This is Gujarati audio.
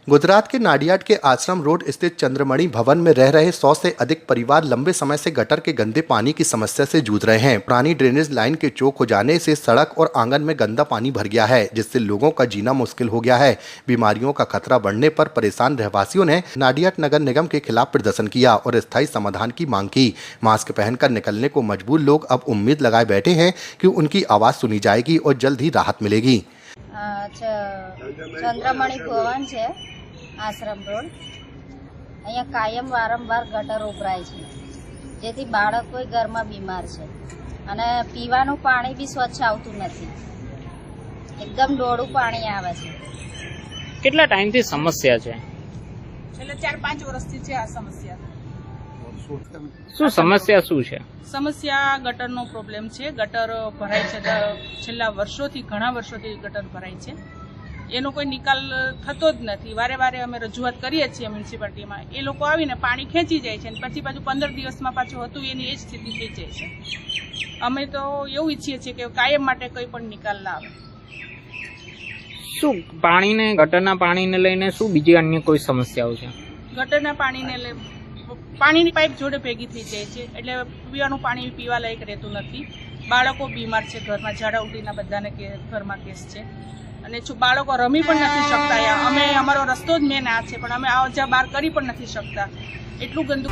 गुजरात के नाडियाड के आश्रम रोड स्थित चंद्रमणि भवन में रह रहे 100 से अधिक परिवार लंबे समय से गटर के गंदे पानी की समस्या से जूझ रहे हैं। पुरानी ड्रेनेज लाइन के चौक हो जाने से सड़क और आंगन में गंदा पानी भर गया है, जिससे लोगों का जीना मुश्किल हो गया है। बीमारियों का खतरा बढ़ने पर परेशान रहवासियों ने नाडियाड नगर निगम के खिलाफ प्रदर्शन किया और स्थायी समाधान की मांग की। मास्क पहनकर निकलने को मजबूर लोग अब उम्मीद लगाए बैठे हैं कि उनकी आवाज सुनी जाएगी और जल्द ही राहत मिलेगी। चंद्रमणि भवन है आश्रम रोड, अहींया कायम वारंवार गटर उभराय छे, जेथी बाळको घरमां बीमार छे अने पीवानुं पाणी बी स्वच्छ आवतुं नथी, एकदम डोळुं पाणी आवे छे। કેટલા ટાઈમથી સમસ્યા છે? છેલ્લા 4-5 વર્ષથી છે આ સમસ્યા। શું સમસ્યા શું છે? સમસ્યા ગટરનો પ્રોબ્લેમ છે। ગટર ભરાય છે, છેલ્લા વર્ષોથી ઘણા વર્ષોથી ગટર ભરાય છે, એનો કોઈ નિકાલ થતો જ નથી। વારે વારે અમે રજૂઆત કરીએ છીએ મ્યુનિસિપાલિટીમાં, એ લોકો આવીને પાણી ખેંચી જાય છે અને પછી પાછું 15 દિવસમાં પાછું હતું એની એ જ સ્થિતિ થઈ જાય છે। અમે તો એવું ઈચ્છીએ છીએ કે કાયમ માટે કોઈ પણ નિકાલ લાવે। શું પાણીને ગટરના પાણીને લઈને શું બીજી અન્ય કોઈ સમસ્યાઓ છે? ગટરના પાણીને પાણીની પાઇપ જોડે ભેગી થઈ જાય છે, એટલે પીવાનું પાણી પીવા લાયક રહેતું નથી। બાળકો બીમાર છે, ઘરમાં ઝાડા ઉલટીના બધાને ઘરમાં કેસ છે અને બાળકો રમી પણ નથી શકતા। અમે અમારો રસ્તો જ મેન આ છે, પણ અમે આ બહાર કરી પણ નથી શકતા, એટલું ગંદુ